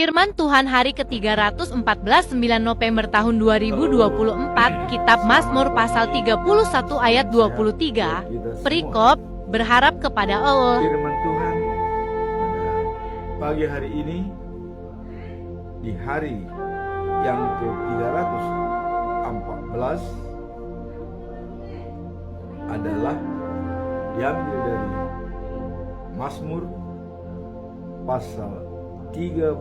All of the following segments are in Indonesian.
Firman Tuhan hari ke-314 9 November tahun 2024, Kitab Mazmur pasal 31 ayat 23, perikop berharap kepada Allah. Firman Tuhan pada pagi hari ini, di hari yang ke-314 adalah diambil dari Mazmur pasal 31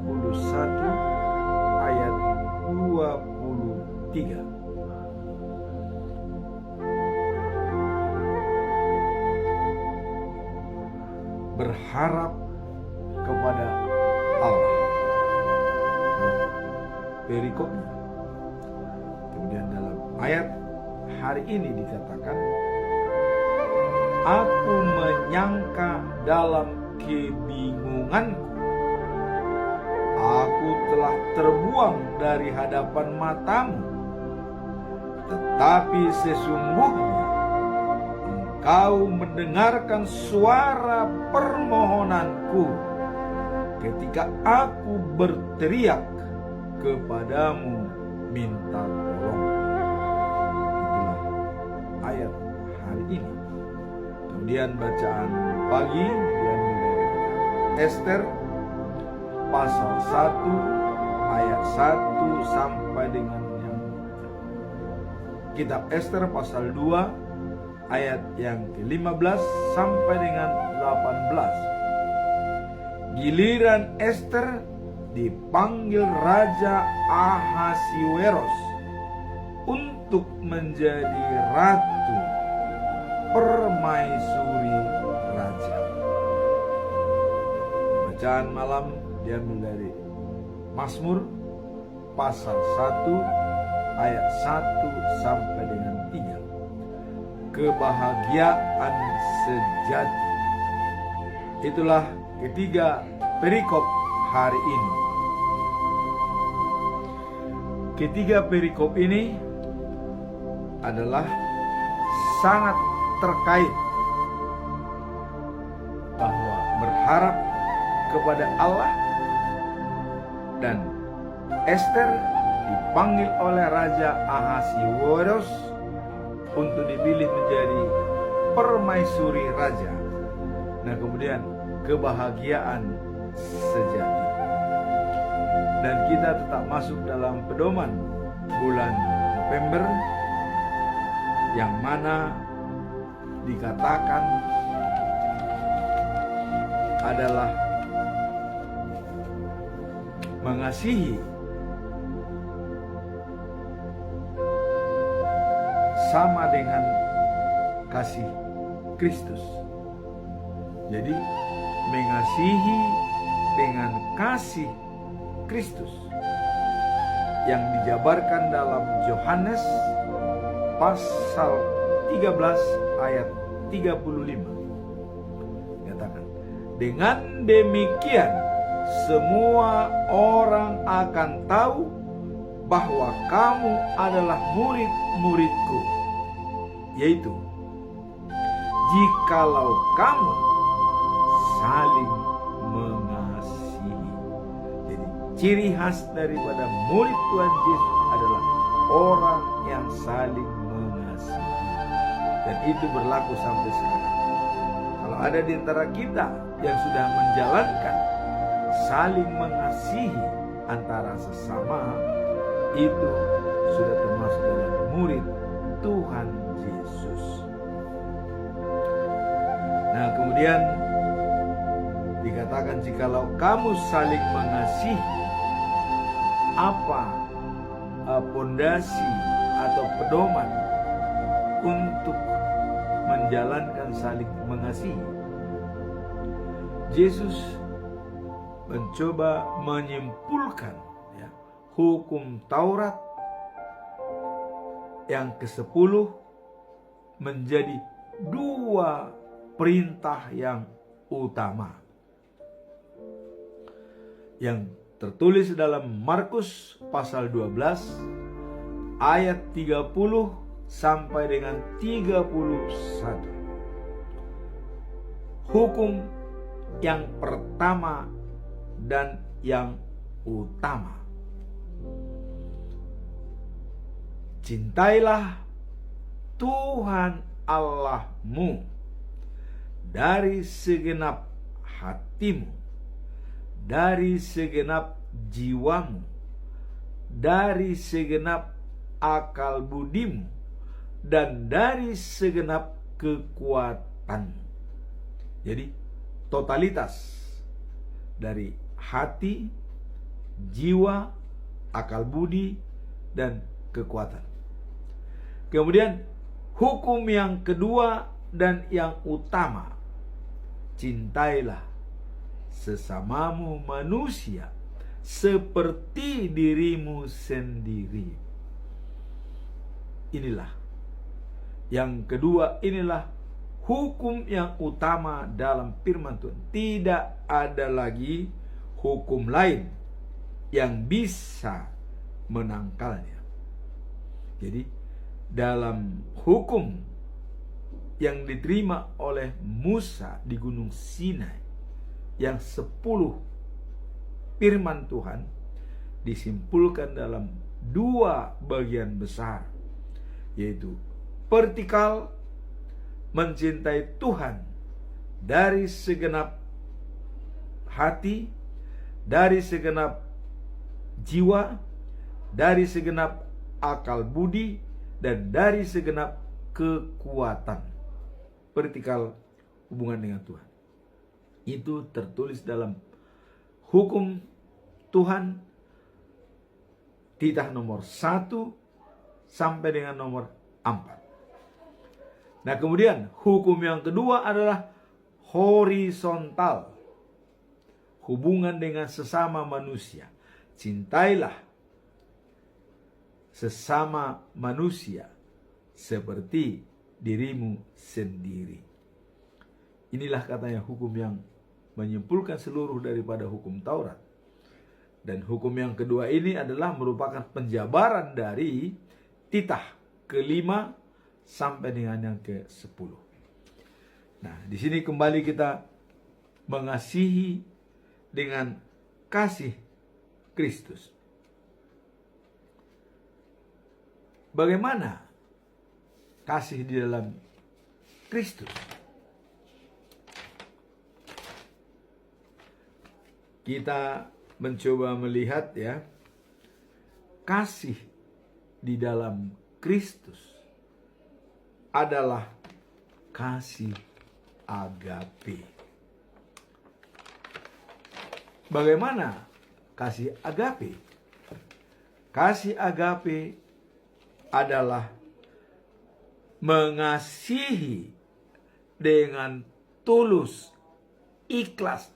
ayat 23. Berharap kepada Allah. Perikop. Kemudian dalam ayat hari ini dikatakan, aku menyangka dalam kebingunganku, aku telah terbuang dari hadapan matamu, tetapi sesungguhnya Engkau mendengarkan suara permohonanku ketika aku berteriak kepadamu minta tolong. Itulah ayat hari ini. Kemudian bacaan pagi diambil dari Ester pasal 1 ayat 1 sampai dengan yang Kitab Ester pasal 2 ayat yang ke-15 sampai dengan 18. Giliran Ester dipanggil Raja Ahasiweros untuk menjadi ratu permaisuri raja. Bacaan malam diambil dari Mazmur pasal 1 ayat 1 sampai dengan 3. Kebahagiaan sejati. Itulah ketiga perikop hari ini. Ketiga perikop ini adalah sangat terkait bahwa berharap kepada Allah, dan Ester dipanggil oleh Raja Ahasiweros untuk dipilih menjadi permaisuri raja. Nah, kemudian kebahagiaan sejati. Dan kita tetap masuk dalam pedoman bulan November, yang mana dikatakan adalah mengasihi sama dengan kasih Kristus. Jadi mengasihi dengan kasih Kristus yang dijabarkan dalam Yohanes pasal 13 ayat 35. Katakan, dengan demikian semua orang akan tahu bahwa kamu adalah murid-muridku, yaitu jikalau kamu saling mengasihi. Jadi ciri khas daripada murid Tuhan Yesus adalah orang yang saling mengasihi, dan itu berlaku sampai sekarang. Kalau ada di antara kita yang sudah menjalankan saling mengasihi antara sesama, itu sudah termasuk dalam murid Tuhan Yesus. Nah, kemudian dikatakan jikalau kamu saling mengasihi, apa pondasi atau pedoman untuk menjalankan saling mengasihi? Yesus mencoba menyimpulkan hukum Taurat yang ke-10 menjadi dua perintah yang utama, yang tertulis dalam Markus pasal 12 ayat 30 sampai dengan 31. Hukum yang pertama dan yang utama. Cintailah Tuhan Allahmu dari segenap hatimu, dari segenap jiwamu, dari segenap akal budimu, dan dari segenap kekuatanmu. Jadi totalitas dari hati, jiwa, akal budi, dan kekuatan. Kemudian hukum yang kedua dan yang utama, cintailah sesamamu manusia seperti dirimu sendiri. Inilah yang kedua, inilah hukum yang utama dalam firman Tuhan. Tidak ada lagi hukum lain yang bisa menangkalnya. Jadi dalam hukum yang diterima oleh Musa di Gunung Sinai, yang 10 firman Tuhan disimpulkan dalam 2 bagian besar, yaitu vertikal, mencintai Tuhan dari segenap hati, dari segenap jiwa, dari segenap akal budi, dan dari segenap kekuatan. Vertikal hubungan dengan Tuhan. Itu tertulis dalam hukum Tuhan, titah nomor 1 sampai dengan nomor 4. Nah, kemudian hukum yang kedua adalah horizontal, hubungan dengan sesama manusia. Cintailah sesama manusia seperti dirimu sendiri. Inilah katanya hukum yang menyimpulkan seluruh daripada hukum Taurat. Dan hukum yang kedua ini adalah merupakan penjabaran dari titah ke-5 sampai dengan yang ke-10. Nah, di sini kembali kita mengasihi dengan kasih Kristus. Bagaimana kasih di dalam Kristus? Kita mencoba melihat ya, kasih di dalam Kristus adalah kasih agape. Bagaimana kasih agape? Kasih agape adalah mengasihi dengan tulus, ikhlas,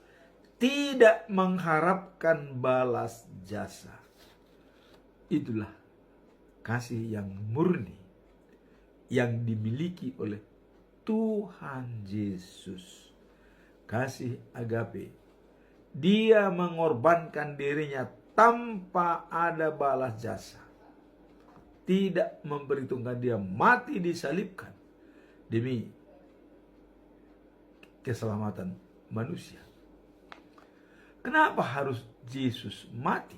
tidak mengharapkan balas jasa. Itulah kasih yang murni yang dimiliki oleh Tuhan Yesus. Kasih agape. Dia mengorbankan dirinya tanpa ada balas jasa. Tidak memperhitungkan, dia mati disalibkan demi keselamatan manusia. Kenapa harus Yesus mati?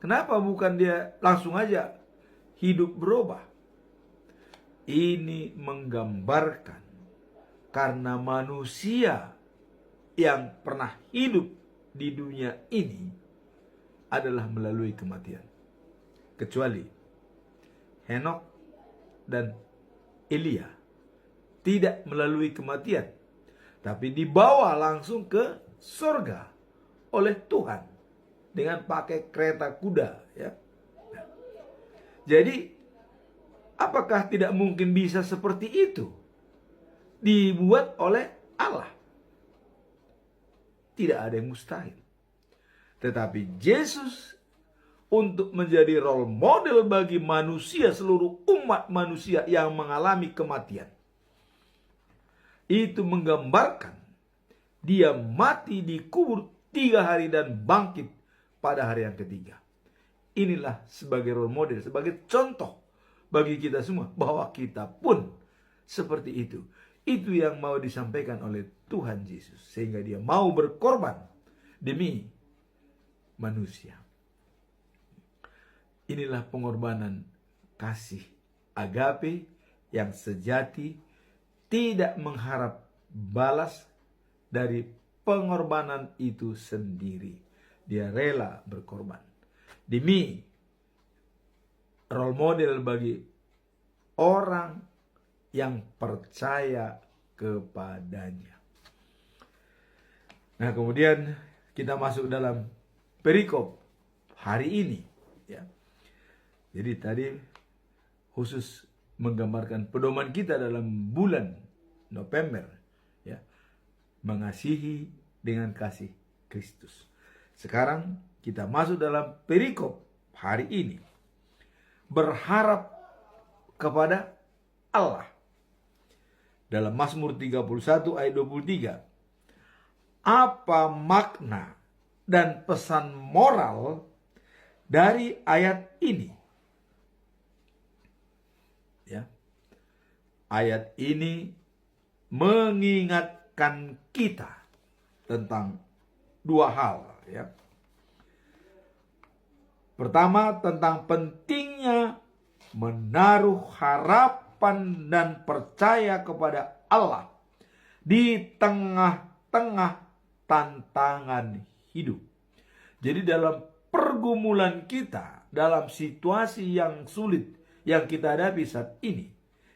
Kenapa bukan dia langsung aja hidup berubah? Ini menggambarkan karena manusia yang pernah hidup di dunia ini adalah melalui kematian. Kecuali Henokh dan Elia tidak melalui kematian, tapi dibawa langsung ke surga oleh Tuhan dengan pakai kereta kuda, ya. Nah, jadi apakah tidak mungkin bisa seperti itu dibuat oleh Allah? Tidak ada yang mustahil. Tetapi Yesus untuk menjadi role model bagi manusia, seluruh umat manusia yang mengalami kematian, itu menggambarkan dia mati dikubur 3 hari dan bangkit pada hari yang ketiga. Inilah sebagai role model, sebagai contoh bagi kita semua bahwa kita pun seperti itu. Itu yang mau disampaikan oleh Tuhan Yesus, sehingga dia mau berkorban demi manusia. Inilah pengorbanan kasih agape yang sejati, tidak mengharap balas dari pengorbanan itu sendiri. Dia rela berkorban demi role model bagi orang yang percaya kepadanya. Nah, kemudian kita masuk dalam perikop hari ini, ya. Jadi tadi khusus menggambarkan pedoman kita dalam bulan November, ya, mengasihi dengan kasih Kristus. Sekarang kita masuk dalam perikop hari ini, berharap kepada Allah. Dalam Mazmur 31 ayat 23, apa makna dan pesan moral dari ayat ini? Ya. Ayat ini mengingatkan kita tentang dua hal, ya. Pertama, tentang pentingnya menaruh harapan dan percaya kepada Allah di tengah-tengah tantangan hidup. Jadi dalam pergumulan kita, dalam situasi yang sulit yang kita hadapi saat ini,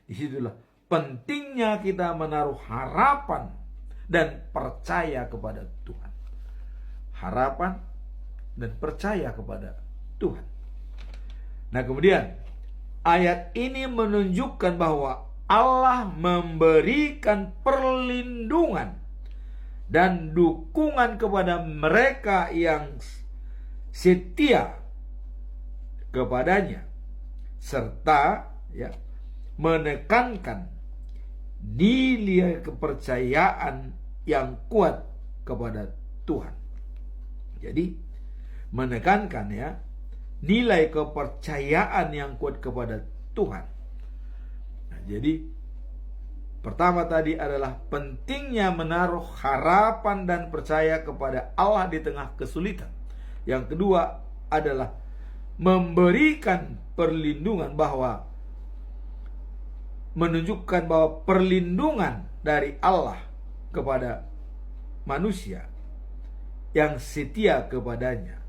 disitulah pentingnya kita menaruh harapan dan percaya kepada Tuhan. Harapan dan percaya kepada Tuhan. Nah, kemudian ayat ini menunjukkan bahwa Allah memberikan perlindungan dan dukungan kepada mereka yang setia kepadanya, serta, ya, menekankan nilai kepercayaan yang kuat kepada Tuhan. Jadi menekankan, ya, nilai kepercayaan yang kuat kepada Tuhan. Nah, jadi pertama tadi adalah pentingnya menaruh harapan dan percaya kepada Allah di tengah kesulitan. Yang kedua adalah memberikan perlindungan, bahwa menunjukkan bahwa perlindungan dari Allah kepada manusia yang setia kepadanya,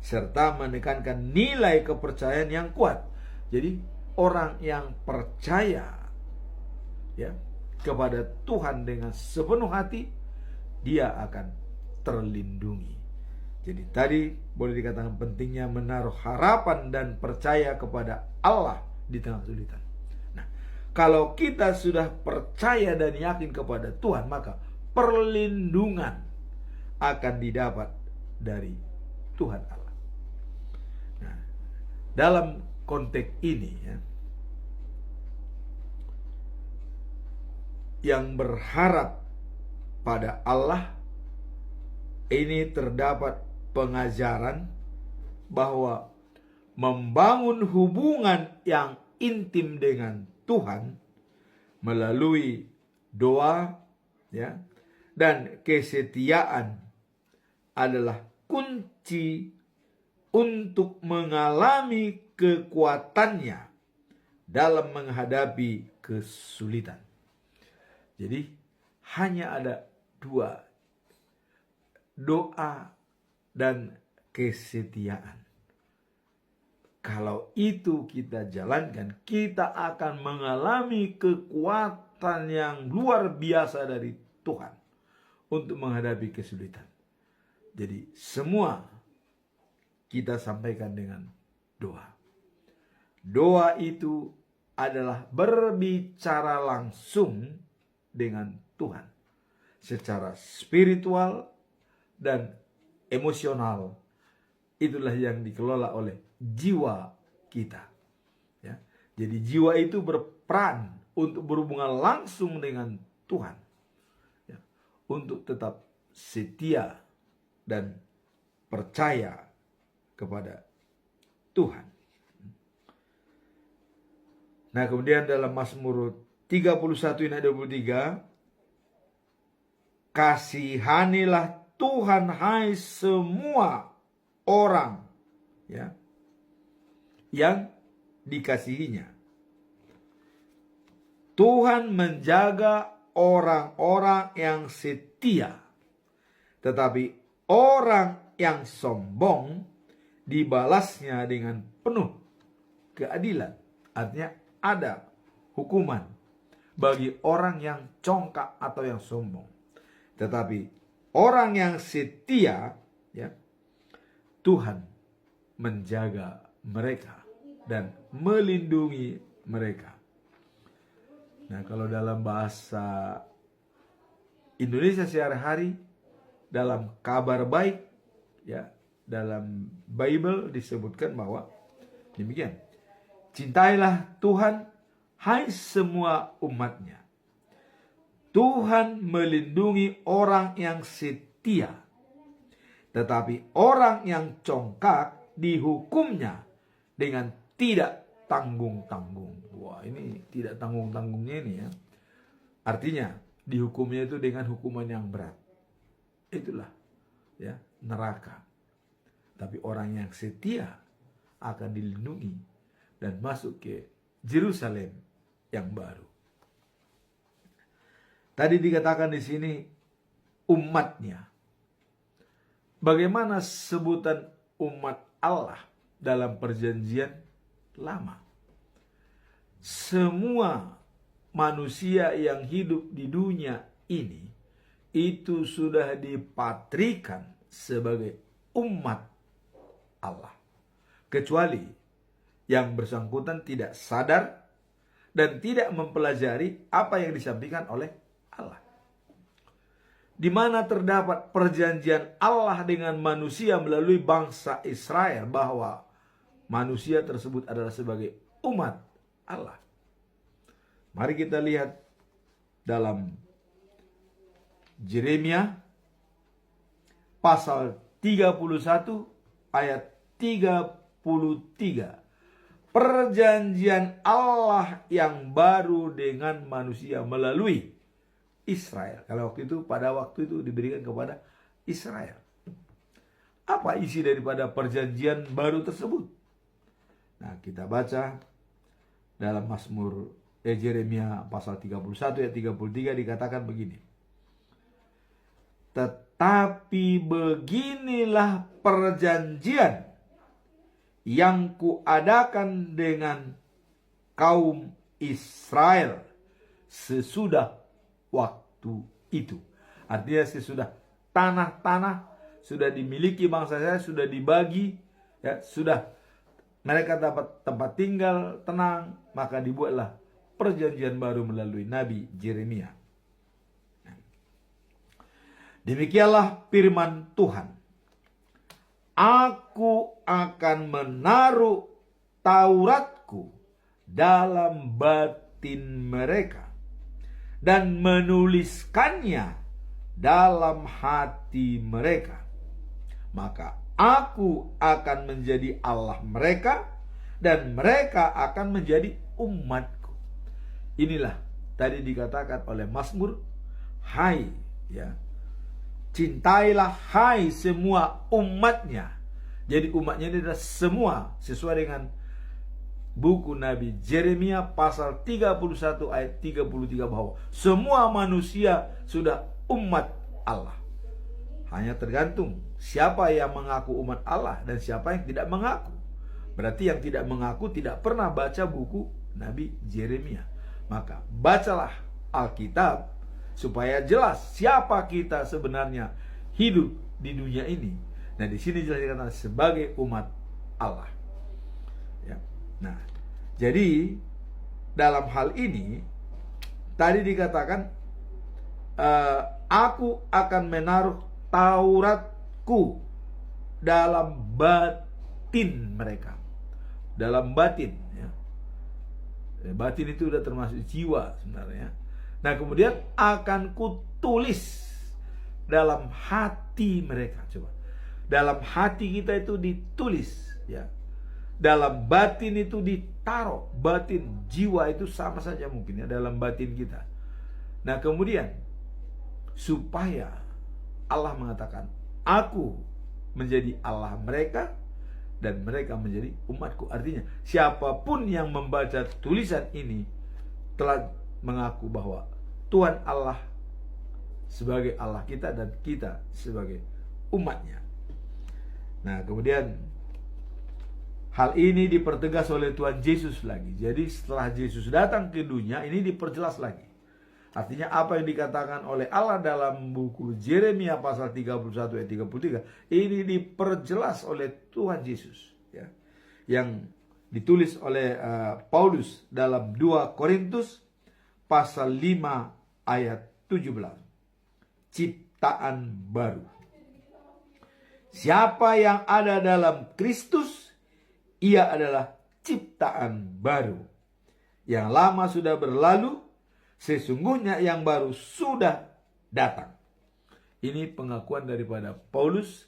serta menekankan nilai kepercayaan yang kuat. Jadi orang yang percaya, ya, kepada Tuhan dengan sepenuh hati, dia akan terlindungi. Jadi tadi boleh dikatakan pentingnya menaruh harapan dan percaya kepada Allah di tengah kesulitan. Nah, kalau kita sudah percaya dan yakin kepada Tuhan, maka perlindungan akan didapat dari Tuhan Allah. Nah, dalam konteks ini, ya, yang berharap pada Allah ini terdapat pengajaran bahwa membangun hubungan yang intim dengan Tuhan melalui doa, ya, dan kesetiaan adalah kunci untuk mengalami kekuatannya dalam menghadapi kesulitan. Jadi hanya ada dua, doa dan kesetiaan. Kalau itu kita jalankan, kita akan mengalami kekuatan yang luar biasa dari Tuhan untuk menghadapi kesulitan. Jadi semua kita sampaikan dengan doa. Doa itu adalah berbicara langsung dengan Tuhan secara spiritual dan emosional. Itulah yang dikelola oleh jiwa kita, ya. Jadi jiwa itu berperan untuk berhubungan langsung dengan Tuhan, ya, untuk tetap setia dan percaya kepada Tuhan. Nah, kemudian dalam Mazmur 31 ayat 23, kasihanilah Tuhan hai semua orang ya yang dikasihinya. Tuhan menjaga orang-orang yang setia, tetapi orang yang sombong dibalasnya dengan penuh keadilan. Artinya ada hukuman bagi orang yang congkak atau yang sombong. Tetapi orang yang setia, ya, Tuhan menjaga mereka dan melindungi mereka. Nah, kalau dalam bahasa Indonesia sehari-hari, dalam kabar baik, ya, dalam Bible disebutkan bahwa demikian. Cintailah Tuhan, hai semua umatnya. Tuhan melindungi orang yang setia, tetapi orang yang congkak dihukumnya dengan tidak tanggung-tanggung. Wah, ini tidak tanggung-tanggungnya ini ya. Artinya dihukumnya itu dengan hukuman yang berat. Itulah ya, neraka. Tapi orang yang setia akan dilindungi dan masuk ke Yerusalem yang baru. Tadi dikatakan di sini umatnya. Bagaimana sebutan umat Allah dalam perjanjian lama? Semua manusia yang hidup di dunia ini itu sudah dipatrikan sebagai umat Allah, kecuali yang bersangkutan tidak sadar dan tidak mempelajari apa yang disampaikan oleh Allah. Di mana terdapat perjanjian Allah dengan manusia melalui bangsa Israel bahwa manusia tersebut adalah sebagai umat Allah. Mari kita lihat dalam Yeremia pasal 31 ayat 33. Perjanjian Allah yang baru dengan manusia melalui Israel. Kalau pada waktu itu diberikan kepada Israel. Apa isi daripada perjanjian baru tersebut? Nah, kita baca dalam Mazmur Yeremia pasal 31 ayat 33 dikatakan begini. Tetapi beginilah perjanjian yang kuadakan dengan kaum Israel sesudah waktu itu. Artinya sesudah tanah-tanah sudah dimiliki bangsa saya, sudah dibagi, ya, sudah mereka dapat tempat tinggal tenang, maka dibuatlah perjanjian baru melalui Nabi Yeremia. Demikianlah firman Tuhan. Aku akan menaruh Tauratku dalam batin mereka dan menuliskannya dalam hati mereka. Maka aku akan menjadi Allah mereka dan mereka akan menjadi umatku. Inilah tadi dikatakan oleh Mazmur, hai ya, cintailah hai semua umatnya. Jadi umatnya ini adalah semua sesuai dengan buku Nabi Yeremia pasal 31 ayat 33 bahwa semua manusia sudah umat Allah. Hanya tergantung siapa yang mengaku umat Allah dan siapa yang tidak mengaku. Berarti yang tidak mengaku tidak pernah baca buku Nabi Yeremia. Maka bacalah Alkitab supaya jelas siapa kita sebenarnya hidup di dunia ini. Nah, di sini jelas dikatakan sebagai umat Allah. Ya. Nah, jadi dalam hal ini tadi dikatakan aku akan menaruh Tauratku dalam batin mereka. Dalam batin, ya. Batin itu sudah termasuk jiwa sebenarnya. Nah, kemudian akan kutulis dalam hati mereka. Coba. Dalam hati kita itu ditulis, ya. Dalam batin itu ditaruh. Batin, jiwa itu sama saja mungkin ya dalam batin kita. Nah, kemudian supaya Allah mengatakan, aku menjadi Allah mereka dan mereka menjadi umatku. Artinya siapapun yang membaca tulisan ini telah mengaku bahwa Tuhan Allah sebagai Allah kita dan kita sebagai umatnya. Nah, kemudian hal ini dipertegas oleh Tuhan Yesus lagi. Jadi setelah Yesus datang ke dunia, ini diperjelas lagi. Artinya apa yang dikatakan oleh Allah dalam buku Yeremia pasal 31 ayat 33, ini diperjelas oleh Tuhan Yesus, ya. Yang ditulis oleh Paulus dalam 2 Korintus pasal 5 ayat 17. Ciptaan baru. Siapa yang ada dalam Kristus, ia adalah ciptaan baru. Yang lama sudah berlalu, sesungguhnya yang baru sudah datang. Ini pengakuan daripada Paulus.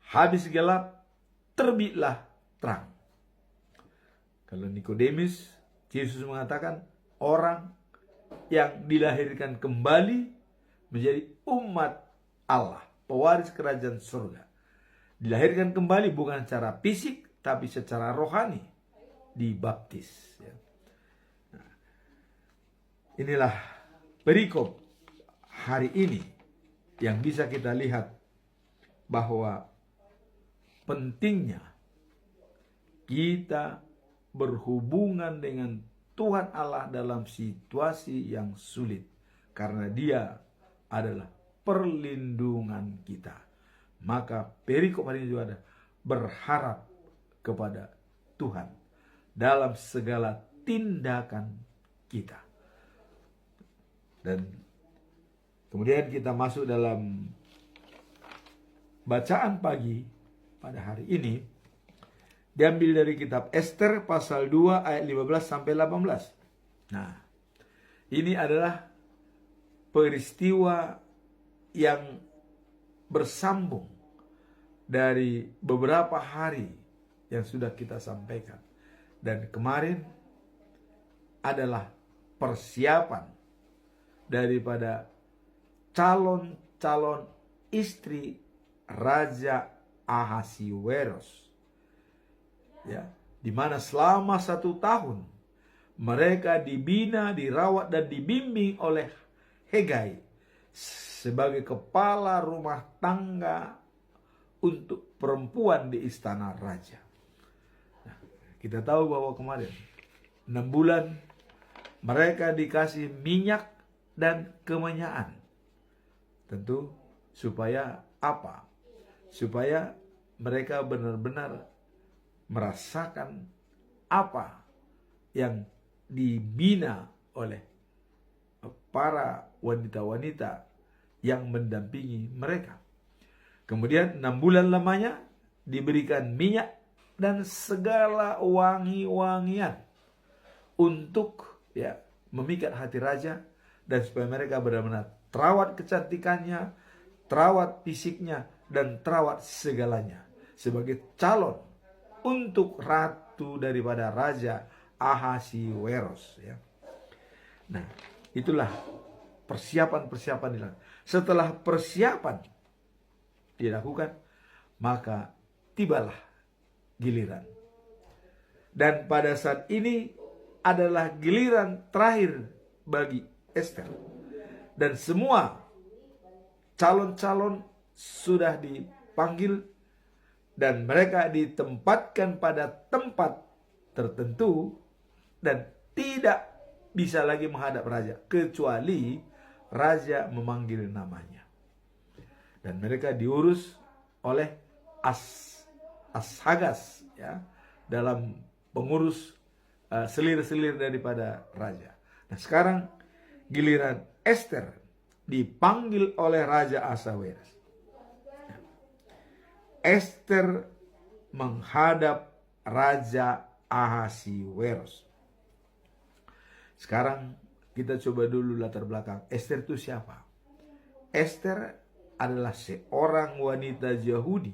Habis gelap, terbitlah terang. Kalau Nikodemus, Yesus mengatakan orang yang dilahirkan kembali menjadi umat Allah, pewaris kerajaan surga. Dilahirkan kembali bukan secara fisik, tapi secara rohani, dibaptis. Nah, inilah perikop hari ini yang bisa kita lihat bahwa pentingnya kita berhubungan dengan Tuhan Allah dalam situasi yang sulit, karena Dia adalah perlindungan kita. Maka perikop hari ini juga ada berharap kepada Tuhan dalam segala tindakan kita. Dan kemudian kita masuk dalam bacaan pagi pada hari ini, diambil dari kitab Ester pasal 2 ayat 15 sampai 18. Nah, ini adalah peristiwa yang bersambung dari beberapa hari yang sudah kita sampaikan. Dan kemarin adalah persiapan daripada calon-calon istri Raja Ahasiweros. Ya, di mana selama 1 tahun mereka dibina, dirawat dan dibimbing oleh Hegai sebagai kepala rumah tangga untuk perempuan di istana raja. Nah, kita tahu bahwa kemarin 6 bulan mereka dikasih minyak dan kemenyaan. Tentu supaya apa? Supaya mereka benar-benar merasakan apa yang dibina oleh para wanita-wanita yang mendampingi mereka. Kemudian 6 bulan lamanya diberikan minyak dan segala wangi-wangian untuk memikat hati raja, dan supaya mereka benar-benar terawat kecantikannya, terawat fisiknya, dan terawat segalanya sebagai calon untuk ratu daripada Raja Ahasiweros. Ya. Nah, itulah persiapan-persiapan dilakukan. Setelah persiapan dilakukan, maka tibalah giliran. Dan pada saat ini adalah giliran terakhir bagi Ester. Dan semua calon-calon sudah dipanggil dan mereka ditempatkan pada tempat tertentu dan tidak bisa lagi menghadap raja kecuali raja memanggil namanya. Dan mereka diurus oleh Ashagas, ya, dalam pengurus selir-selir daripada raja. Nah, sekarang giliran Ester dipanggil oleh Raja Ahasiweros. Ester menghadap Raja Ahasiweros. Sekarang kita coba dulu latar belakang. Ester itu siapa? Ester adalah seorang wanita Yahudi,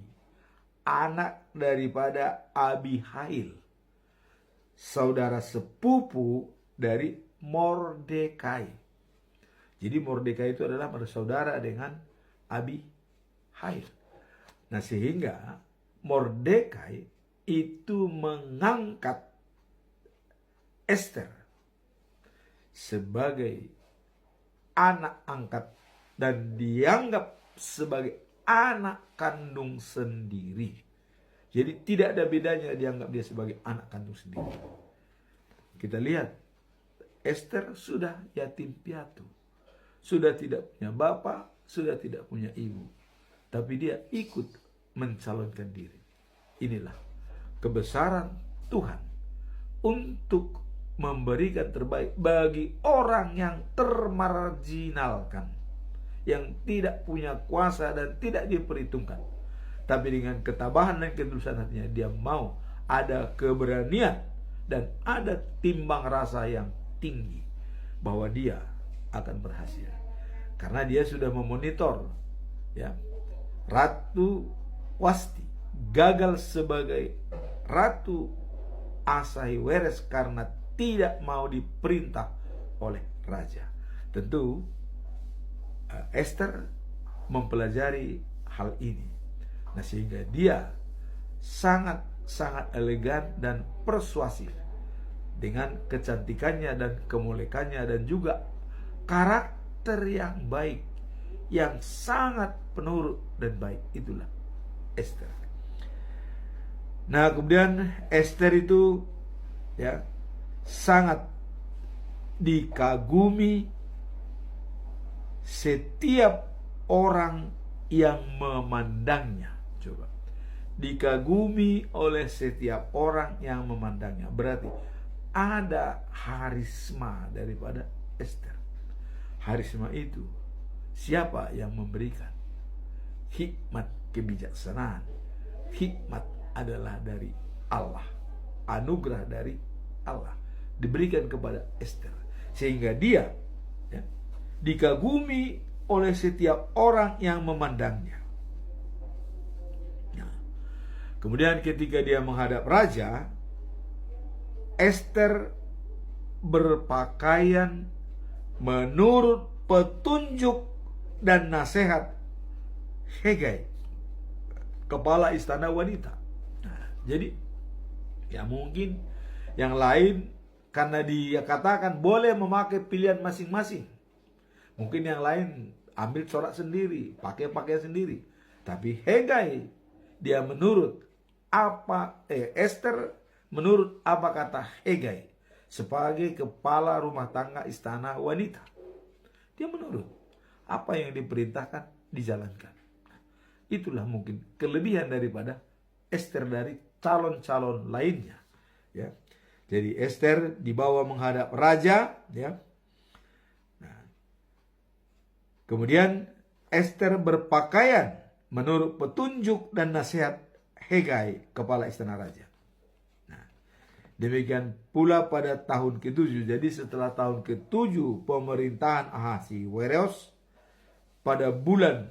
anak daripada Abihail, saudara sepupu dari Mordekai. Jadi Mordekai itu adalah bersaudara dengan Abihail. Nah, sehingga Mordekai itu mengangkat Ester sebagai anak angkat dan dianggap sebagai anak kandung sendiri. Jadi tidak ada bedanya dianggap dia sebagai anak kandung sendiri. Kita lihat, Ester sudah yatim piatu, sudah tidak punya bapak, sudah tidak punya ibu, tapi dia ikut mencalonkan diri. Inilah kebesaran Tuhan untuk memberikan terbaik bagi orang yang termarginalkan, yang tidak punya kuasa dan tidak diperhitungkan. Tapi dengan ketabahan dan ketulusan hatinya, dia mau ada keberanian dan ada timbang rasa yang tinggi bahwa dia akan berhasil. Karena dia sudah memonitor, ya, Ratu Wasti gagal sebagai Ratu Ahasuerus karena tidak mau diperintah oleh raja. Tentu Ester mempelajari hal ini. Nah, sehingga dia sangat elegan dan persuasif dengan kecantikannya dan kemolekannya dan juga karakter yang baik, yang sangat penurut dan baik. Itulah Ester. Nah, kemudian Ester itu, ya, sangat dikagumi setiap orang yang memandangnya. Coba, dikagumi oleh setiap orang yang memandangnya. Berarti ada harisma daripada Ester. Harisma itu siapa yang memberikan? Hikmat kebijaksanaan. Hikmat adalah dari Allah, anugerah dari Allah diberikan kepada Ester, sehingga dia, ya, dikagumi oleh setiap orang yang memandangnya. Nah, kemudian ketika dia menghadap raja, Ester berpakaian menurut petunjuk dan nasihat Hegai, kepala istana wanita. Nah, jadi ya mungkin yang lain, karena dia katakan boleh memakai pilihan masing-masing, mungkin yang lain ambil corak sendiri, pakai pakaian sendiri. Tapi Hegai, dia menurut apa Ester menurut apa kata Hegai sebagai kepala rumah tangga istana wanita. Dia menurut apa yang diperintahkan, dijalankan. Itulah mungkin kelebihan daripada Ester dari calon-calon lainnya, ya. Jadi Ester dibawa menghadap raja, ya. Nah, kemudian Ester berpakaian menurut petunjuk dan nasihat Hegai, kepala istana raja. Nah, demikian pula pada tahun ke-7. Jadi setelah tahun ke-7 pemerintahan Ahasuerus, pada bulan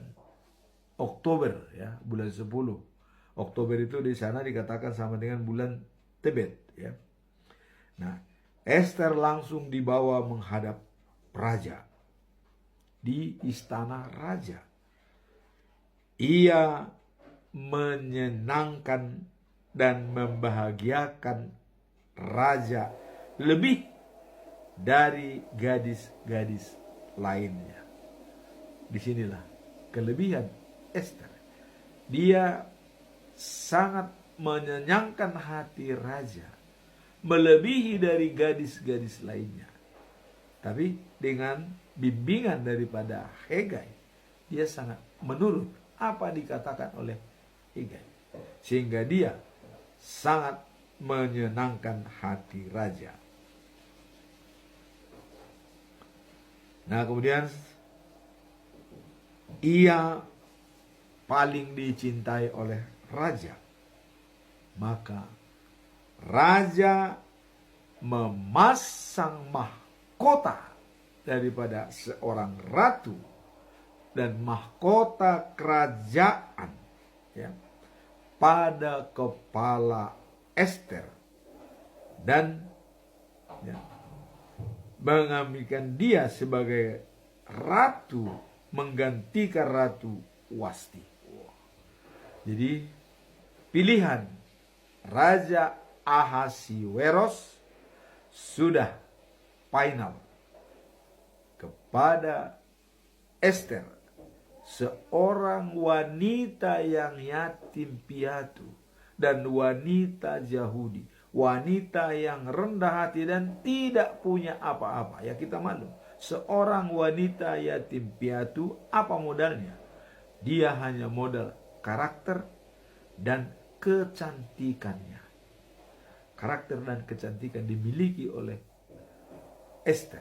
Oktober, ya, bulan 10. Oktober itu di sana dikatakan sama dengan bulan Tebet, ya. Nah, Ester langsung dibawa menghadap raja di istana raja. Ia menyenangkan dan membahagiakan raja lebih dari gadis-gadis lainnya. Disinilah kelebihan Ester. Dia sangat menyenangkan hati raja, melebihi dari gadis-gadis lainnya. Tapi dengan bimbingan daripada Hegai, dia sangat menurut apa dikatakan oleh Hegai, sehingga dia sangat menyenangkan hati raja. Nah, kemudian ia paling dicintai oleh raja. Maka raja memasang mahkota daripada seorang ratu dan mahkota kerajaan, ya, pada kepala Ester, dan, ya, mengambilkan dia sebagai ratu, menggantikan Ratu Wasti. Jadi pilihan Raja Ahasiweros sudah final kepada Ester, seorang wanita yang yatim piatu dan wanita Yahudi, wanita yang rendah hati dan tidak punya apa-apa. Ya, kita maklum, seorang wanita yatim piatu, apa modalnya? Dia hanya modal karakter dan kecantikannya. Karakter dan kecantikan dimiliki oleh Ester.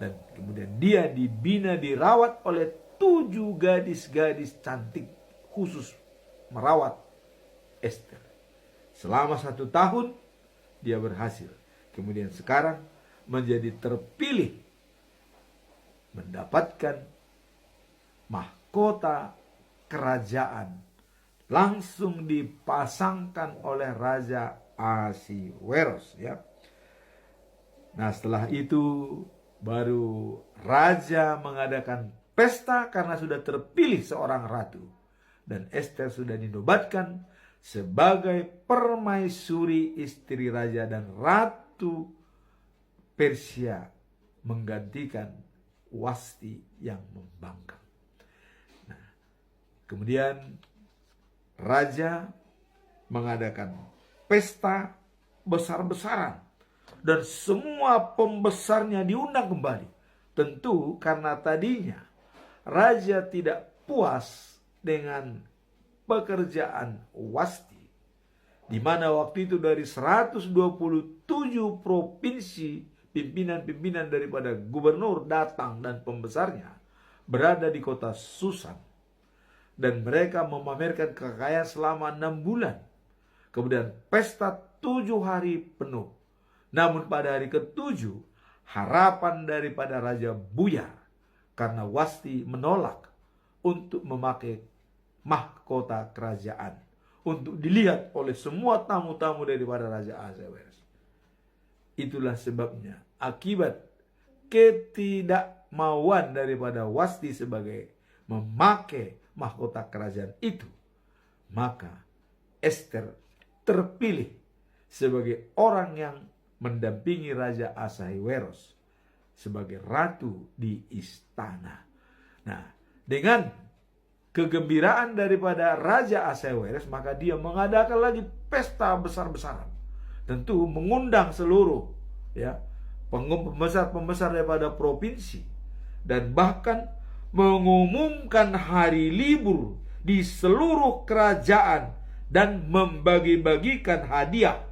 Dan kemudian dia dibina, dirawat oleh 7 gadis-gadis cantik khusus merawat Ester. Selama 1 tahun dia berhasil. Kemudian sekarang menjadi terpilih mendapatkan mahkota kerajaan. Langsung dipasangkan oleh Raja Ahasiweros, ya. Nah, setelah itu baru raja mengadakan pesta karena sudah terpilih seorang ratu. Dan Ester sudah dinobatkan sebagai permaisuri istri raja dan ratu Persia, menggantikan Wasti yang membangkang. Nah, kemudian raja mengadakan pesta besar-besaran dan semua pembesarnya diundang kembali. Tentu karena tadinya raja tidak puas dengan pekerjaan Wasti, di mana waktu itu dari 127 provinsi pimpinan-pimpinan daripada gubernur datang dan pembesarnya berada di kota Susan, dan mereka memamerkan kekayaan selama 6 bulan. Kemudian pesta 7 hari penuh. Namun pada hari ke-7 harapan daripada raja buyar karena Wasti menolak untuk memakai mahkota kerajaan untuk dilihat oleh semua tamu-tamu daripada Raja Ahasiweros. Itulah sebabnya akibat ketidakmauan daripada Wasti sebagai memakai mahkota kerajaan itu, maka Ester terpilih sebagai orang yang mendampingi Raja Ahasiweros sebagai ratu di istana. Nah, dengan kegembiraan daripada Raja Ahasiweros, maka dia mengadakan lagi pesta besar-besaran. Tentu mengundang seluruh, ya, pembesar-pembesar daripada provinsi, dan bahkan mengumumkan hari libur di seluruh kerajaan dan membagi-bagikan hadiah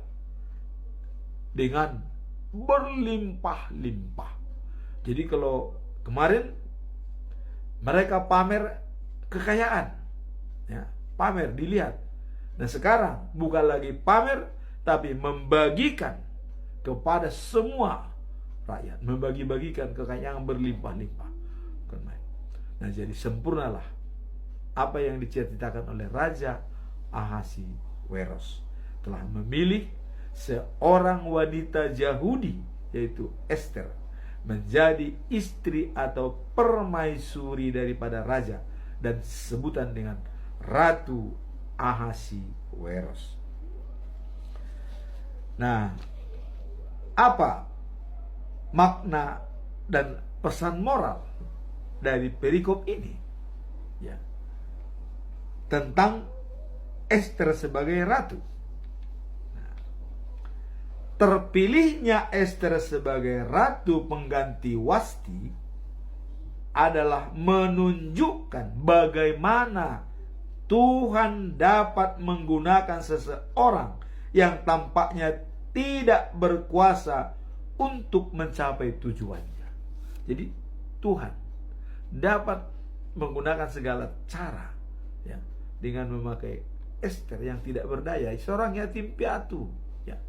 dengan berlimpah-limpah. Jadi kalau kemarin mereka pamer kekayaan, ya, pamer dilihat. Nah, sekarang bukan lagi pamer, tapi membagikan kepada semua rakyat, membagi-bagikan kekayaan berlimpah-limpah. Nah, jadi sempurnalah apa yang diceritakan oleh Raja Ahasiweros, telah memilih seorang wanita Yahudi, yaitu Ester, menjadi istri atau permaisuri daripada raja, dan sebutan dengan Ratu Ahasiweros. Nah, apa makna dan pesan moral dari perikop ini? Ya, tentang Ester sebagai ratu. Nah, terpilihnya Ester sebagai ratu pengganti Wasti adalah menunjukkan bagaimana Tuhan dapat menggunakan seseorang yang tampaknya tidak berkuasa untuk mencapai tujuannya. Jadi Tuhan dapat menggunakan segala cara, ya, dengan memakai Ester yang tidak berdaya, seorang yatim piatu, ya.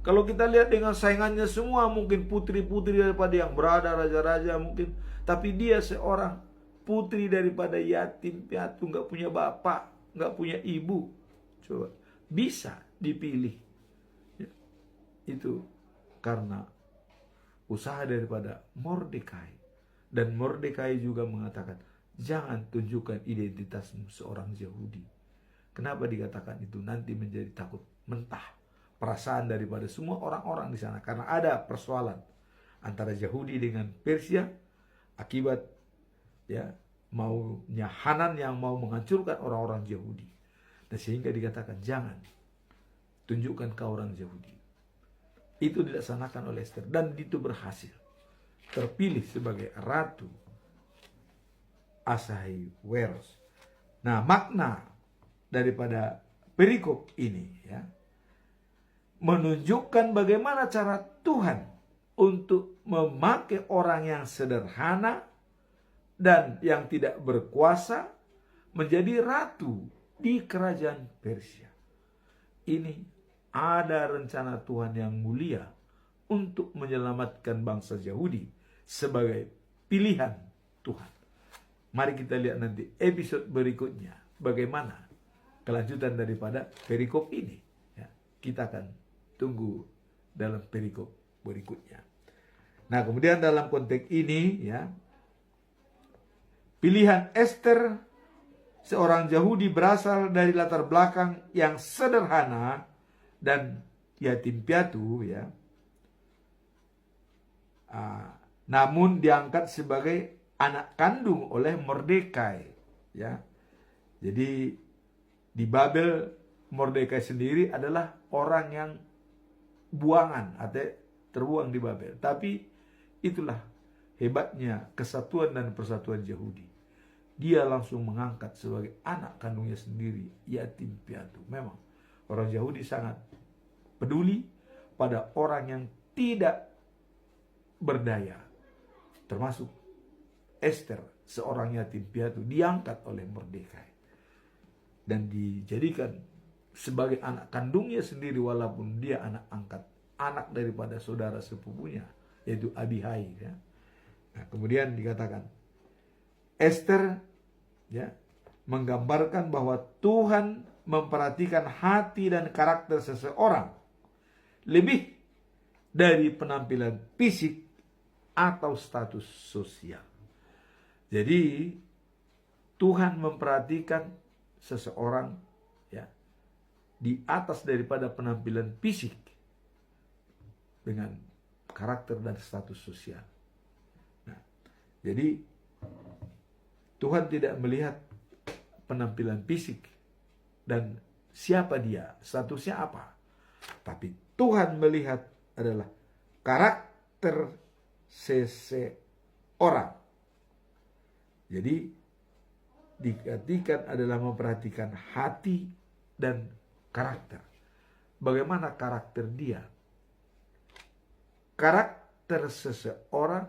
Kalau kita lihat dengan saingannya semua, mungkin putri-putri daripada yang berada, raja-raja mungkin, tapi dia seorang putri daripada yatim piatu, nggak punya bapak, nggak punya ibu, coba bisa dipilih, ya. Itu karena usaha daripada Mordekai. Dan Mordekai juga mengatakan, jangan tunjukkan identitasmu seorang Yahudi, Kenapa dikatakan itu nanti menjadi takut mentah perasaan daripada semua orang-orang di sana, karena ada persoalan antara Yahudi dengan Persia akibat maunya Hanan yang mau menghancurkan orang-orang Yahudi. Dan sehingga dikatakan jangan tunjukkan ke orang Yahudi. Itu dilaksanakan oleh Ester dan itu berhasil. Terpilih sebagai Ratu Ahasuerus. Nah, makna daripada perikop ini menunjukkan bagaimana cara Tuhan untuk memakai orang yang sederhana dan yang tidak berkuasa menjadi ratu di kerajaan Persia. Ini ada rencana Tuhan yang mulia untuk menyelamatkan bangsa Yahudi sebagai pilihan Tuhan. Mari kita lihat nanti episode berikutnya bagaimana kelanjutan daripada perikop ini. Kita akan tunggu dalam perikop berikutnya. Nah, kemudian dalam konteks ini pilihan Ester, seorang Yahudi berasal dari latar belakang yang sederhana dan yatim piatu namun diangkat sebagai anak kandung oleh Mordekai Jadi di Babel Mordekai sendiri adalah orang yang buangan atau terbuang di Babel. Tapi itulah hebatnya kesatuan dan persatuan Yahudi. Dia langsung mengangkat sebagai anak kandungnya sendiri yatim piatu. Memang orang Yahudi sangat peduli pada orang yang tidak berdaya. Termasuk Ester, seorang yatim piatu, diangkat oleh Mordekai dan dijadikan sebagai anak kandungnya sendiri walaupun dia anak angkat, anak daripada saudara sepupunya yaitu Abihai. Nah, kemudian dikatakan Ester menggambarkan bahwa Tuhan memperhatikan hati dan karakter seseorang lebih dari penampilan fisik atau status sosial. Jadi Tuhan memperhatikan seseorang di atas daripada penampilan fisik dengan karakter dan status sosial. Nah, jadi Tuhan tidak melihat penampilan fisik dan siapa dia, statusnya apa. Tapi Tuhan melihat adalah karakter seseorang. Jadi dikatakan adalah memperhatikan hati dan karakter. Bagaimana karakter dia? Karakter seseorang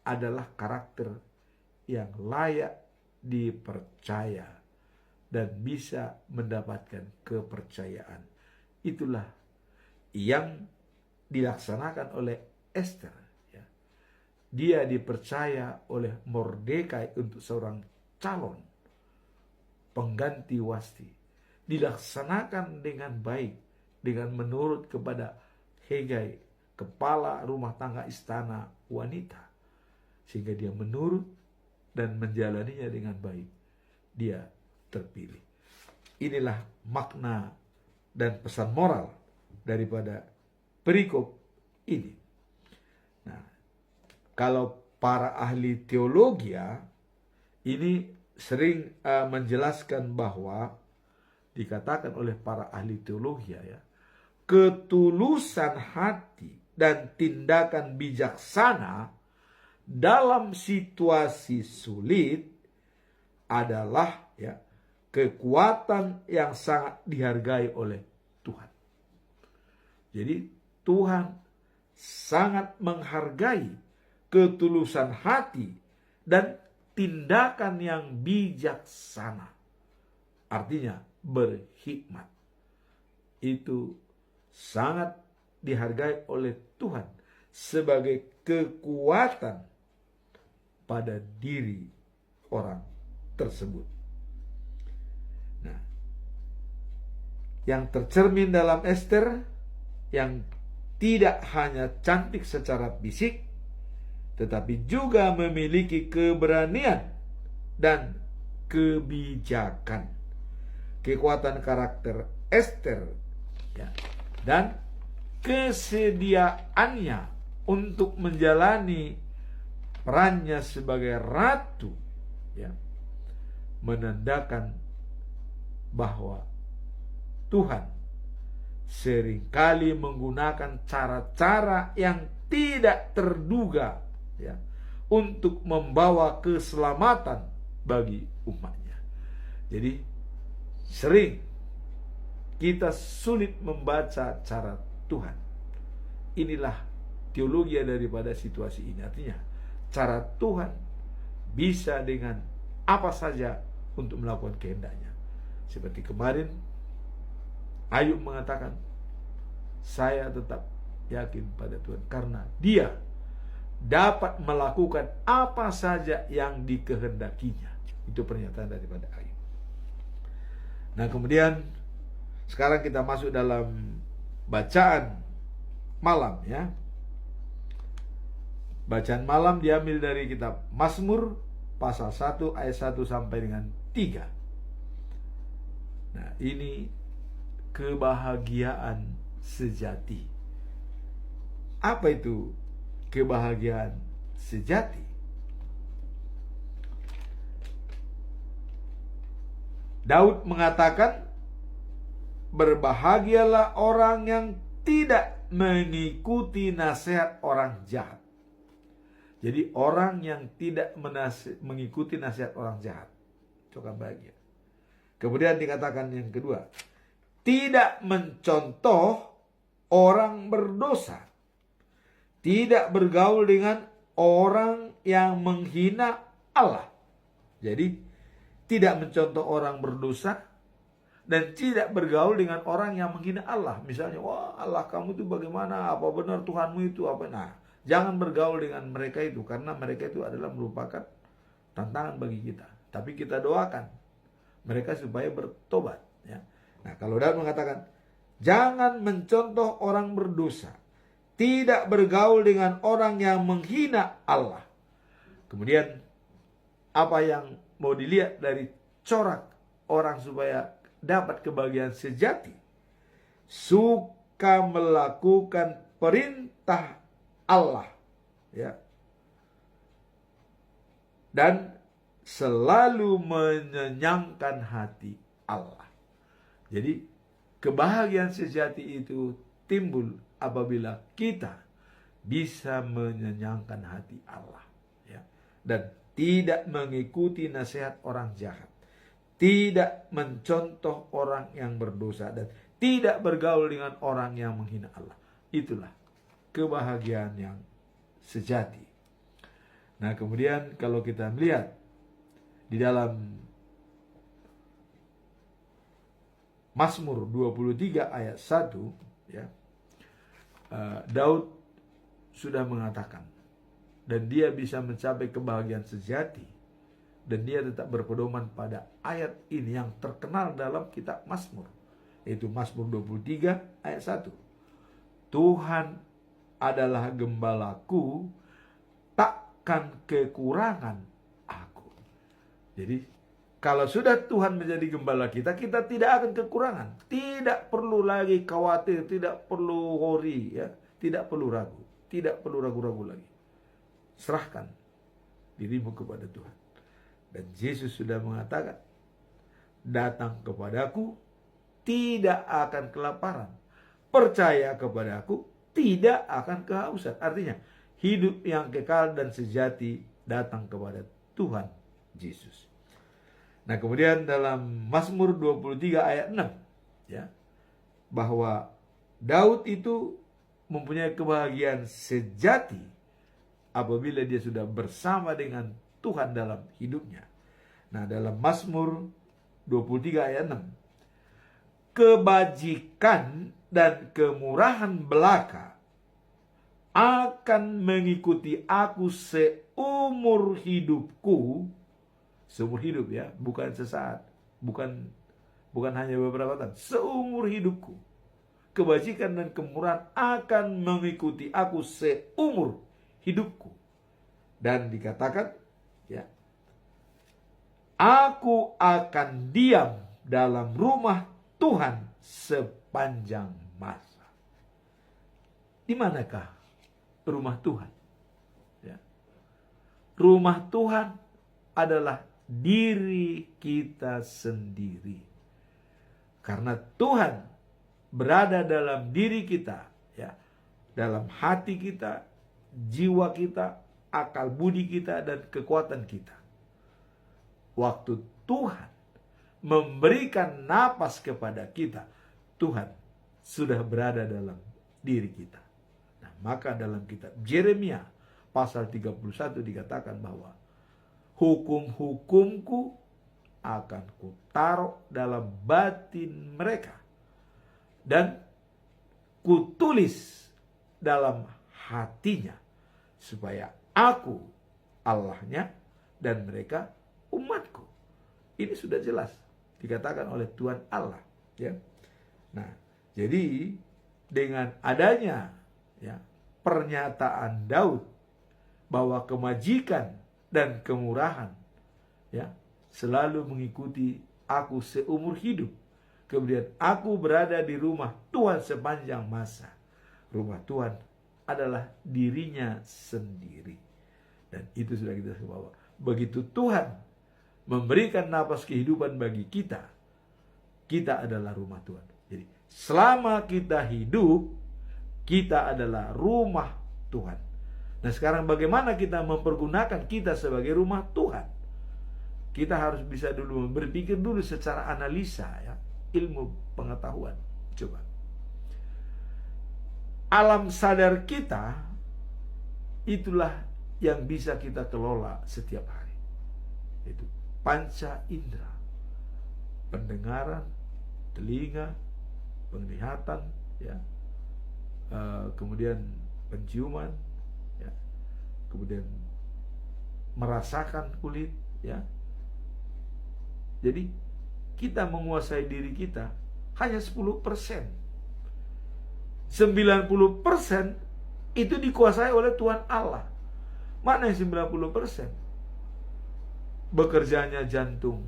adalah karakter yang layak dipercaya dan bisa mendapatkan kepercayaan. Itulah yang dilaksanakan oleh Ester. Dia dipercaya oleh Mordekai untuk seorang calon pengganti Wasti. Dilaksanakan dengan baik, dengan menurut kepada Hegai, kepala rumah tangga istana wanita, sehingga dia menurut dan menjalaninya dengan baik. Dia terpilih. Inilah makna dan pesan moral daripada perikop ini. Nah, kalau para ahli teologi ini sering menjelaskan bahwa dikatakan oleh para ahli teologi ketulusan hati dan tindakan bijaksana dalam situasi sulit adalah kekuatan yang sangat dihargai oleh Tuhan. Jadi Tuhan sangat menghargai ketulusan hati dan tindakan yang bijaksana. Artinya berhikmat. Itu sangat dihargai oleh Tuhan sebagai kekuatan pada diri orang tersebut. Nah, yang tercermin dalam Ester yang tidak hanya cantik secara fisik, tetapi juga memiliki keberanian dan kebijakan. kekuatan karakter Ester, ya, dan kesediaannya untuk menjalani perannya sebagai ratu, ya, menandakan bahwa Tuhan seringkali menggunakan cara-cara yang tidak terduga, ya, untuk membawa keselamatan bagi umatnya. Jadi sering kita sulit membaca cara Tuhan. Inilah teologi daripada situasi ini. Artinya cara Tuhan bisa dengan apa saja untuk melakukan kehendaknya. Seperti kemarin Ayub mengatakan, saya tetap yakin pada Tuhan karena Dia dapat melakukan apa saja yang dikehendakinya. Itu pernyataan daripada Ayub. Nah, kemudian sekarang kita masuk dalam bacaan malam, ya. Bacaan malam diambil dari kitab Mazmur pasal 1 ayat 1 sampai dengan 3. Nah, ini kebahagiaan sejati. Apa itu kebahagiaan sejati? Daud mengatakan, berbahagialah orang yang tidak mengikuti nasihat orang jahat. Jadi orang yang tidak mengikuti nasihat orang jahat, itu akan bahagia. Kemudian dikatakan yang kedua, tidak mencontoh orang berdosa, tidak bergaul dengan orang yang menghina Allah. Jadi tidak mencontoh orang berdosa dan tidak bergaul dengan orang yang menghina Allah. Misalnya, wah, Allah kamu itu bagaimana? Apa benar Tuhanmu itu apa? Nah, jangan bergaul dengan mereka itu, karena mereka itu adalah merupakan tantangan bagi kita. Tapi kita doakan mereka supaya bertobat, ya. Nah, kalau Daud mengatakan, jangan mencontoh orang berdosa, tidak bergaul dengan orang yang menghina Allah. Kemudian apa yang mau dilihat dari corak orang supaya dapat kebahagiaan sejati? Suka melakukan perintah Allah, ya, dan selalu menyenangkan hati Allah. Jadi kebahagiaan sejati itu timbul apabila kita bisa menyenangkan hati Allah, ya, dan tidak mengikuti nasihat orang jahat, tidak mencontoh orang yang berdosa, dan tidak bergaul dengan orang yang menghina Allah. Itulah kebahagiaan yang sejati. Nah, kemudian kalau kita melihat di dalam Mazmur 23 ayat 1, ya, Daud sudah mengatakan, dan dia bisa mencapai kebahagiaan sejati, dan dia tetap berpedoman pada ayat ini yang terkenal dalam kitab Mazmur, yaitu Mazmur 23 ayat 1. Tuhan adalah gembalaku, takkan kekurangan aku. Jadi kalau sudah Tuhan menjadi gembala kita, kita tidak akan kekurangan. Tidak perlu lagi khawatir, tidak perlu worry, ya, tidak perlu ragu, tidak perlu ragu-ragu lagi. Serahkan dirimu kepada Tuhan. Dan Yesus sudah mengatakan, datang kepadaku, tidak akan kelaparan. Percaya kepadaku, tidak akan kehausan. Artinya, hidup yang kekal dan sejati datang kepada Tuhan Yesus. Nah, kemudian dalam Mazmur 23 ayat 6, ya, bahwa Daud itu mempunyai kebahagiaan sejati apabila dia sudah bersama dengan Tuhan dalam hidupnya. Nah, dalam Mazmur 23 ayat 6, kebajikan dan kemurahan belaka akan mengikuti aku seumur hidupku. Seumur hidup, ya, bukan sesaat, bukan hanya beberapa tahun, seumur hidupku. Kebajikan dan kemurahan akan mengikuti aku seumur hidupku. Dan dikatakan, ya, aku akan diam dalam rumah Tuhan sepanjang masa. Di manakah rumah Tuhan? Ya. Rumah Tuhan adalah diri kita sendiri. Karena Tuhan berada dalam diri kita, ya, dalam hati kita, jiwa kita, akal budi kita, dan kekuatan kita. Waktu Tuhan memberikan napas kepada kita, Tuhan sudah berada dalam diri kita. Nah, maka dalam kitab Yeremia pasal 31 dikatakan bahwa hukum-hukumku akan kutaruh dalam batin mereka dan kutulis dalam hatinya, supaya aku Allahnya dan mereka umatku. Ini sudah jelas dikatakan oleh Tuhan Allah, ya. Nah, jadi dengan adanya, ya, pernyataan Daud bahwa kemajikan dan kemurahan, ya, selalu mengikuti aku seumur hidup. Kemudian aku berada di rumah Tuhan sepanjang masa. Rumah Tuhan adalah dirinya sendiri. Dan itu sudah kita bawa. Begitu Tuhan memberikan napas kehidupan bagi kita, kita adalah rumah Tuhan. Jadi selama kita hidup, kita adalah rumah Tuhan. Nah, sekarang bagaimana kita mempergunakan kita sebagai rumah Tuhan? Kita harus bisa dulu berpikir dulu secara analisa, ya, ilmu pengetahuan. Coba. Alam sadar kita itulah yang bisa kita kelola setiap hari. Itu panca indera, pendengaran, telinga, penglihatan, ya, kemudian penciuman, ya, kemudian merasakan kulit, ya. Jadi kita menguasai diri kita hanya 10%. 90% itu dikuasai oleh Tuhan Allah. Mana yang 90%? Bekerjanya jantung,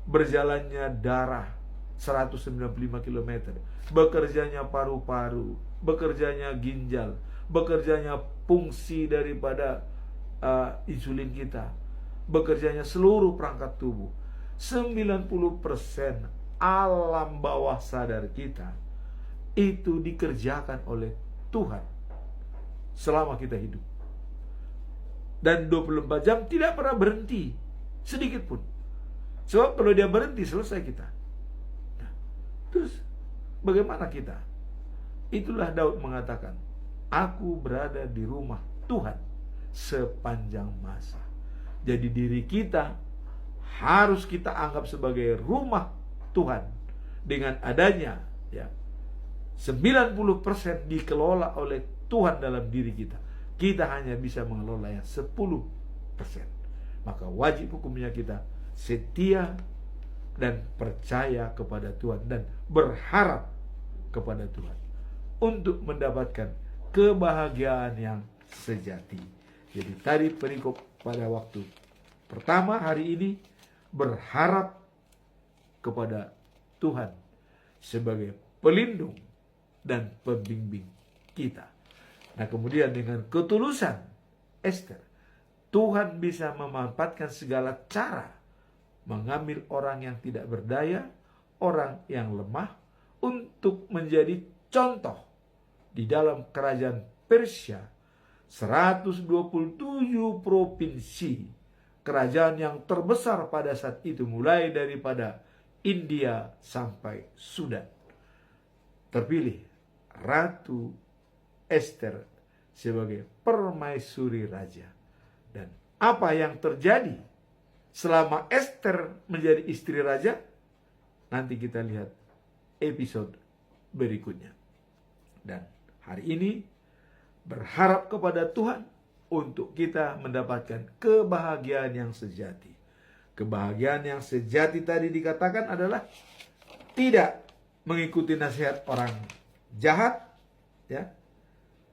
berjalannya darah 195 km, bekerjanya paru-paru, bekerjanya ginjal, bekerjanya fungsi daripada insulin kita, bekerjanya seluruh perangkat tubuh. 90% alam bawah sadar kita itu dikerjakan oleh Tuhan selama kita hidup. Dan 24 jam tidak pernah berhenti sedikit pun. Sebab kalau dia berhenti, selesai kita. Nah, terus bagaimana kita? Itulah Daud mengatakan, aku berada di rumah Tuhan sepanjang masa. Jadi diri kita harus kita anggap sebagai rumah Tuhan. Dengan adanya, ya, 90% dikelola oleh Tuhan dalam diri kita. Kita hanya bisa mengelola yang 10%. Maka wajib hukumnya kita setia dan percaya kepada Tuhan dan berharap kepada Tuhan untuk mendapatkan kebahagiaan yang sejati. Jadi tadi perikop pada waktu pertama hari ini, berharap kepada Tuhan sebagai pelindung dan pembimbing kita. Nah, kemudian dengan ketulusan Ester, Tuhan bisa memanfaatkan segala cara mengambil orang yang tidak berdaya, orang yang lemah, untuk menjadi contoh di dalam kerajaan Persia. 127 provinsi, kerajaan yang terbesar pada saat itu, mulai daripada India sampai Sudan. Terpilih Ratu Ester sebagai permaisuri raja. Dan apa yang terjadi selama Ester menjadi istri raja, nanti kita lihat episode berikutnya. Dan hari ini berharap kepada Tuhan untuk kita mendapatkan kebahagiaan yang sejati. Kebahagiaan yang sejati tadi dikatakan adalah tidak mengikuti nasihat orang jahat, ya,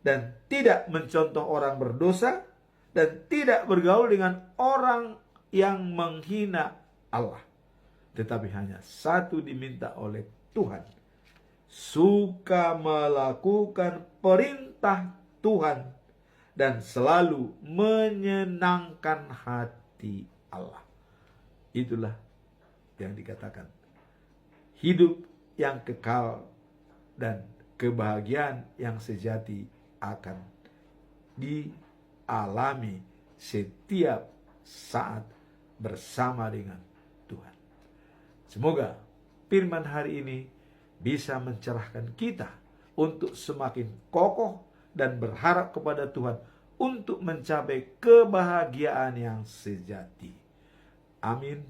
dan tidak mencontoh orang berdosa, dan tidak bergaul dengan orang yang menghina Allah. tetapi hanya satu diminta oleh Tuhan. Suka melakukan perintah Tuhan dan selalu menyenangkan hati Allah. Itulah yang dikatakan hidup yang kekal dan kebahagiaan yang sejati akan dialami setiap saat bersama dengan Tuhan. Semoga firman hari ini bisa mencerahkan kita untuk semakin kokoh dan berharap kepada Tuhan untuk mencapai kebahagiaan yang sejati. Amin.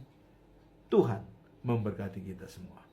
Tuhan memberkati kita semua.